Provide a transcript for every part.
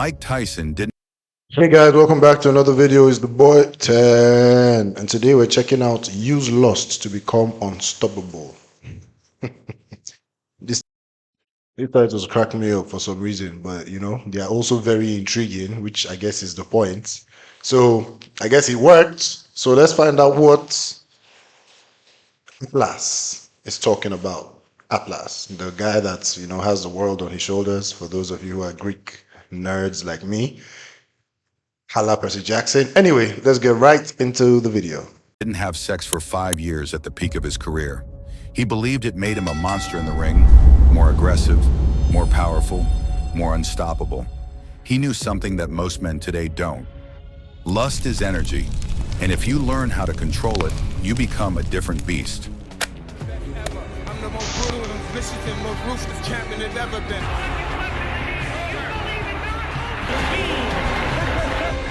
Mike Tyson didn't Hey guys, welcome back to another video. It's the boy 10, and today we're checking out use lust to become unstoppable. This these titles crack me up for some reason, but they are also very intriguing, which I guess is the point. So I guess it worked. So let's find out what Atlas is talking about. Atlas, the guy that has the world on his shoulders. For those of you who are Greek nerds like me, Hala Percy Jackson. Anyway, let's get right into the video. have sex for 5 years at the peak of his career. He believed it made him a monster in the ring, more aggressive, more powerful, more unstoppable. He knew something that most men today don't. Lust is energy, and if you learn how to control it, you become a different beast. I'm the most brutal and vicious and most ruthless champion there's ever been.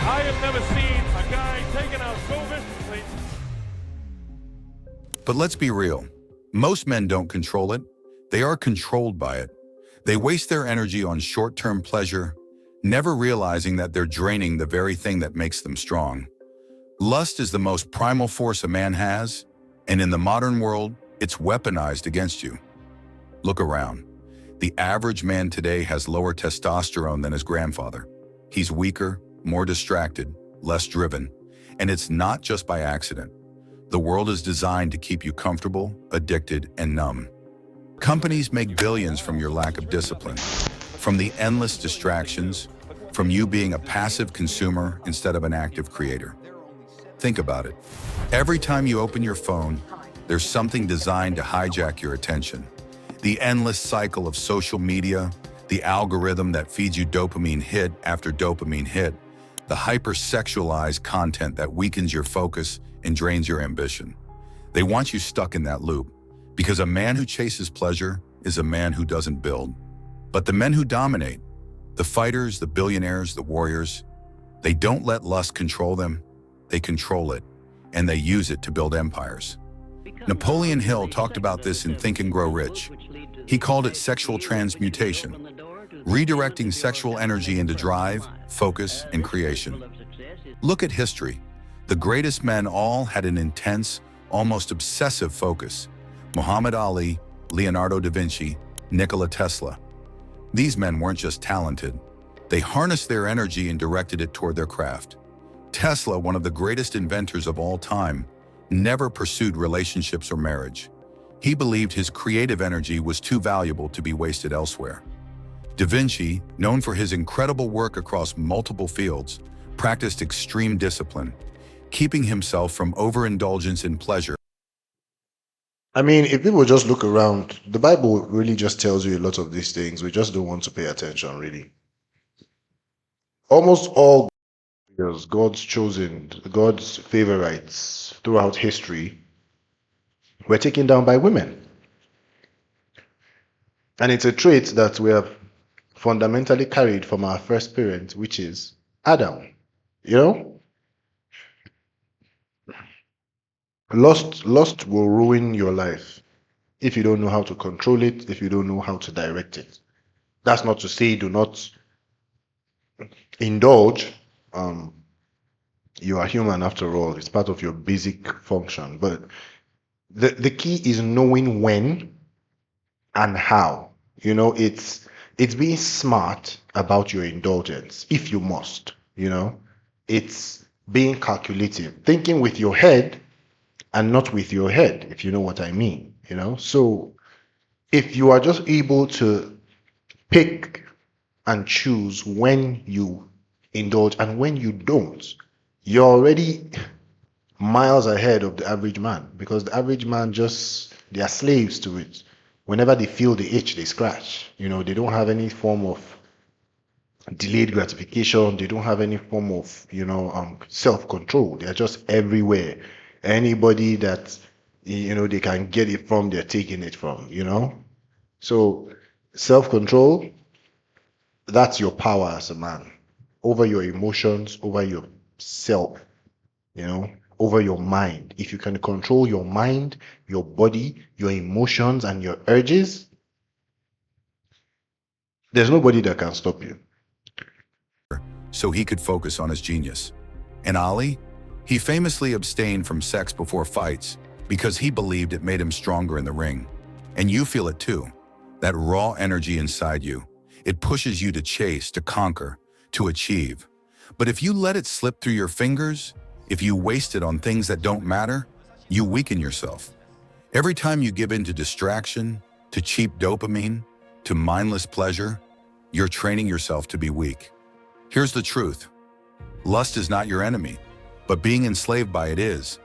I have never seen a guy taken out so viciously. But let's be real. Most men don't control it. They are controlled by it. They waste their energy on short-term pleasure, never realizing that they're draining the very thing that makes them strong. Lust is the most primal force a man has, and in the modern world, it's weaponized against you. Look around. The average man today has lower testosterone than his grandfather. He's weaker, more distracted, less driven, and it's not just by accident. The world is designed to keep you comfortable, addicted, and numb. Companies make billions from your lack of discipline, from the endless distractions, from you being a passive consumer instead of an active creator. Think about it. Every time you open your phone, there's something designed to hijack your attention. The endless cycle of social media, the algorithm that feeds you dopamine hit after dopamine hit, the hyper-sexualized content that weakens your focus and drains your ambition. They want you stuck in that loop, because a man who chases pleasure is a man who doesn't build. But the men who dominate, the fighters, the billionaires, the warriors, they don't let lust control them, they control it, and they use it to build empires. Napoleon Hill talked about this in Think and Grow Rich. He called it sexual transmutation, redirecting sexual energy into drive, focus, and creation. Look at history. The greatest men all had an intense, almost obsessive focus. Muhammad Ali, Leonardo da Vinci, Nikola Tesla. These men weren't just talented. They harnessed their energy and directed it toward their craft. Tesla, one of the greatest inventors of all time, never pursued relationships or marriage. He believed his creative energy was too valuable to be wasted elsewhere. Da Vinci, known for his incredible work across multiple fields, practiced extreme discipline, keeping himself from overindulgence in pleasure. I mean, if people just look around, the Bible really just tells you a lot of these things. We just don't want to pay attention, really. Almost all God's chosen, God's favorites throughout history were taken down by women. And it's a trait that we have fundamentally carried from our first parent, which is Adam. You know, lust will ruin your life if you don't know how to control it, if you don't know how to direct it. That's not to say do not indulge. You are human after all. It's part of your basic function. But the key is knowing when and how. It's being smart about your indulgence if you must. It's being calculative, thinking with your head and not with your head, if you know what I mean. So if you are just able to pick and choose when you indulge and when you don't, you're already miles ahead of the average man, because the average man just, they are slaves to it. Whenever they feel the itch, they scratch. They don't have any form of delayed gratification. They don't have any form of self-control. They're just everywhere. Anybody that they can get it from, they're taking it from. So self-control, that's your power as a man, over your emotions, over yourself, you know, over your mind. If you can control your mind, your body, your emotions, and your urges, there's nobody that can stop you. so he could focus on his genius. And Ali? He famously abstained from sex before fights because he believed it made him stronger in the ring. And you feel it too. That raw energy inside you. It pushes you to chase, to conquer, to achieve. But if you let it slip through your fingers, if you waste it on things that don't matter, you weaken yourself. Every time you give in to distraction, to cheap dopamine, to mindless pleasure, you're training yourself to be weak. Here's the truth. Lust is not your enemy, but being enslaved by it is.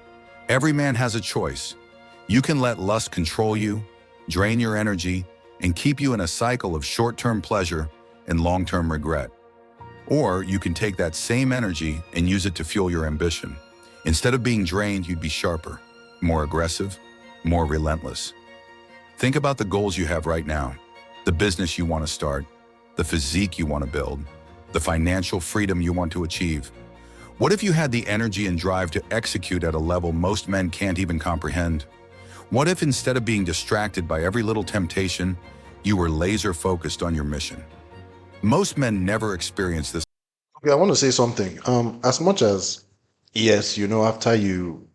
Every man has a choice. You can let lust control you, drain your energy, and keep you in a cycle of short-term pleasure and long-term regret. Or you can take that same energy and use it to fuel your ambition. Instead of being drained, you'd be sharper, more aggressive, more relentless. Think about the goals you have right now, the business you want to start, the physique you want to build, the financial freedom you want to achieve. What if you had the energy and drive to execute at a level most men can't even comprehend? What if instead of being distracted by every little temptation, you were laser-focused on your mission? Most men never experience this. Okay, I want to say something. As much as, yes, after you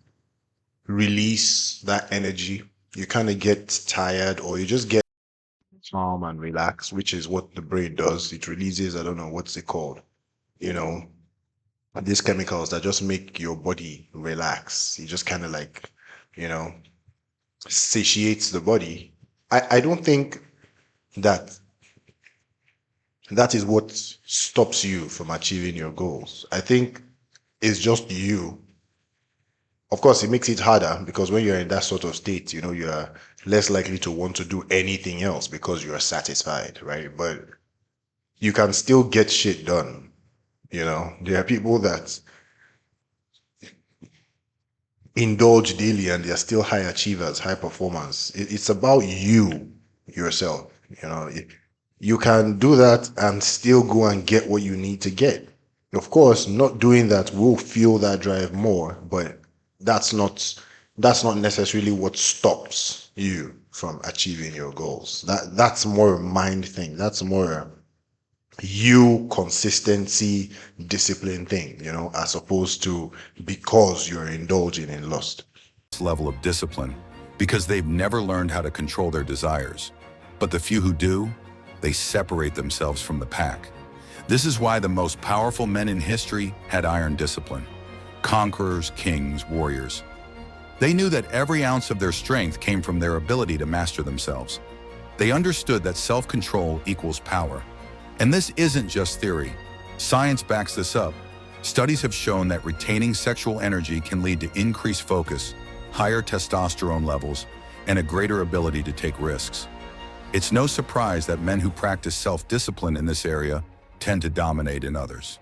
release that energy, you kind of get tired or you just get calm and relax, which is what the brain does. It releases, I don't know, what's it called? These chemicals that just make your body relax. It just kind of like, satiates the body. I don't think that is what stops you from achieving your goals. I think it's just you. Of course, it makes it harder because when you're in that sort of state, you're less likely to want to do anything else because you're satisfied, right? But you can still get shit done. There are people that indulge daily and they're still high achievers, high performers. It's about you yourself. You can do that and still go and get what you need to get. Of course, not doing that will fuel that drive more, but that's not necessarily what stops you from achieving your goals. That's more a mind thing. That's more you consistency, discipline thing, as opposed to because you're indulging in lust. Level of discipline because they've never learned how to control their desires. But the few who do, they separate themselves from the pack. This is why the most powerful men in history had iron discipline. Conquerors, kings, warriors. They knew that every ounce of their strength came from their ability to master themselves. They understood that self-control equals power. And this isn't just theory. Science backs this up. Studies have shown that retaining sexual energy can lead to increased focus, higher testosterone levels, and a greater ability to take risks. It's no surprise that men who practice self-discipline in this area tend to dominate in others.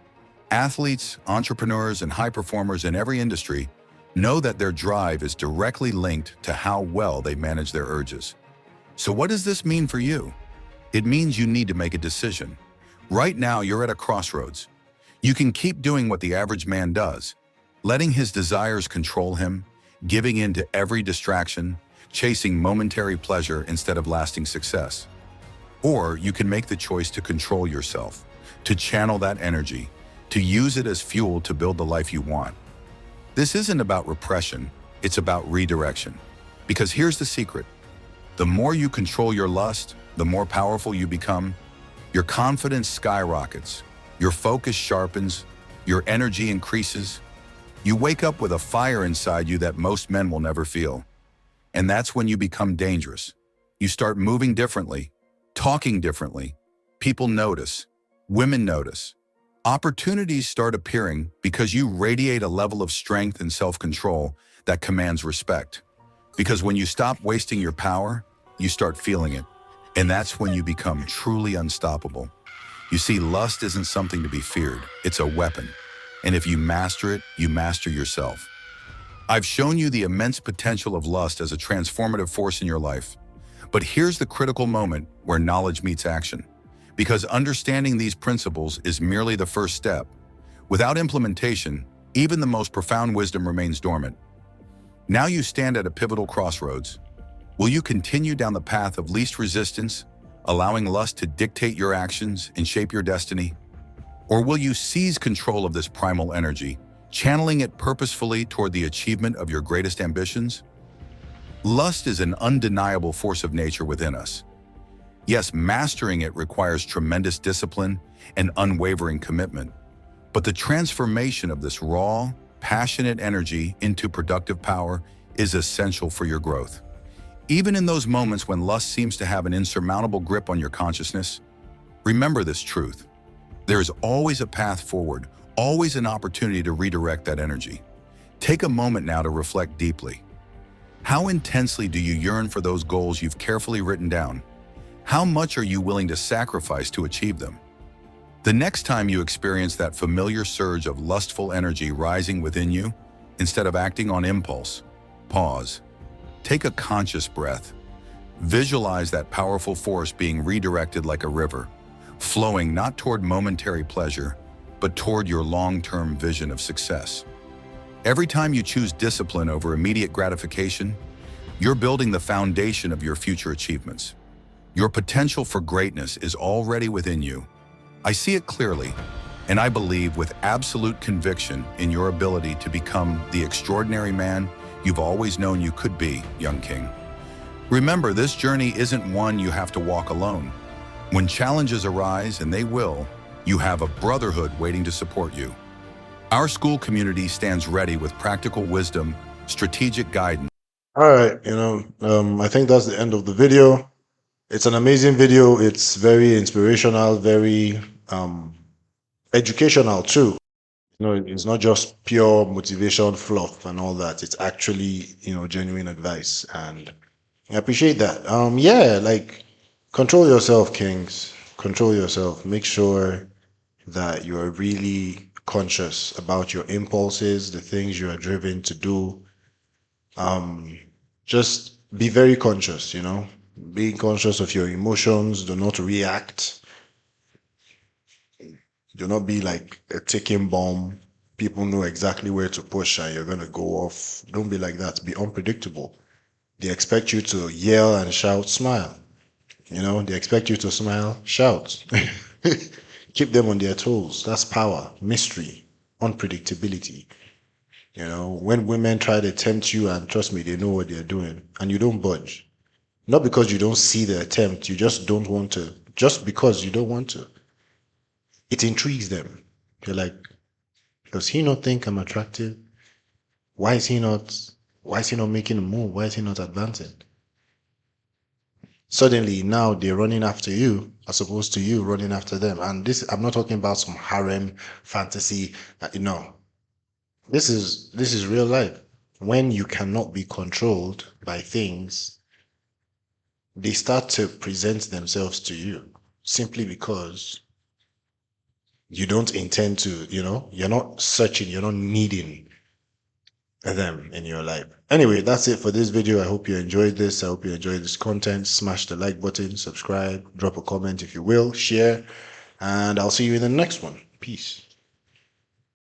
Athletes, entrepreneurs, and high performers in every industry know that their drive is directly linked to how well they manage their urges. So what does this mean for you? It means you need to make a decision. Right now, you're at a crossroads. You can keep doing what the average man does, letting his desires control him, giving in to every distraction, chasing momentary pleasure instead of lasting success. Or you can make the choice to control yourself, to channel that energy, to use it as fuel to build the life you want. This isn't about repression, it's about redirection. Because here's the secret. The more you control your lust, the more powerful you become. Your confidence skyrockets, your focus sharpens, your energy increases. You wake up with a fire inside you that most men will never feel. And that's when you become dangerous. You start moving differently, talking differently. People notice, women notice. Opportunities start appearing because you radiate a level of strength and self-control that commands respect. Because when you stop wasting your power, you start feeling it. And that's when you become truly unstoppable. You see, lust isn't something to be feared, it's a weapon. And if you master it, you master yourself. I've shown you the immense potential of lust as a transformative force in your life. But here's the critical moment where knowledge meets action. Because understanding these principles is merely the first step. Without implementation, even the most profound wisdom remains dormant. Now you stand at a pivotal crossroads. Will you continue down the path of least resistance, allowing lust to dictate your actions and shape your destiny? Or will you seize control of this primal energy, channeling it purposefully toward the achievement of your greatest ambitions? Lust is an undeniable force of nature within us. Yes, mastering it requires tremendous discipline and unwavering commitment, but the transformation of this raw, passionate energy into productive power is essential for your growth. Even in those moments when lust seems to have an insurmountable grip on your consciousness, remember this truth. There is always a path forward, always an opportunity to redirect that energy. Take a moment now to reflect deeply. How intensely do you yearn for those goals you've carefully written down? How much are you willing to sacrifice to achieve them? The next time you experience that familiar surge of lustful energy rising within you, instead of acting on impulse, pause. Take a conscious breath. Visualize that powerful force being redirected like a river, flowing not toward momentary pleasure, but toward your long-term vision of success. Every time you choose discipline over immediate gratification, you're building the foundation of your future achievements. Your potential for greatness is already within you. I see it clearly, and I believe with absolute conviction in your ability to become the extraordinary man you've always known you could be, young king. Remember, this journey isn't one you have to walk alone. When challenges arise, and they will, you have a brotherhood waiting to support you. Our school community stands ready with practical wisdom, strategic guidance. All right, I think that's the end of the video. It's an amazing video. It's very inspirational, very educational too. It's not just pure motivation fluff and all that. It's actually, genuine advice, and I appreciate that. Yeah, like, control yourself, kings. Control yourself. Make sure that you're really conscious about your impulses, the things you are driven to do. Just be very conscious, being conscious of your emotions. Do not react. Do not be like a ticking bomb. People know exactly where to push and you're going to go off. Don't be like that. Be unpredictable. They expect you to yell and shout, smile. They expect you to smile, shout. Keep them on their toes. That's power, mystery, unpredictability. When women try to tempt you, and trust me, they know what they're doing, and you don't budge. Not because you don't see the attempt, you just don't want to. Just because you don't want to. It intrigues them. They're like, does he not think I'm attractive? Why is he not making a move? Why is he not advancing? Suddenly now they're running after you as opposed to you running after them. And this, I'm not talking about some harem fantasy. No, this is real life. When you cannot be controlled by things, they start to present themselves to you simply because you don't intend to, you're not searching, you're not needing them in your life. Anyway, that's it for this video. I hope you enjoyed this. I hope you enjoyed this content. Smash the like button, subscribe, drop a comment if you will, share, and I'll see you in the next one. Peace.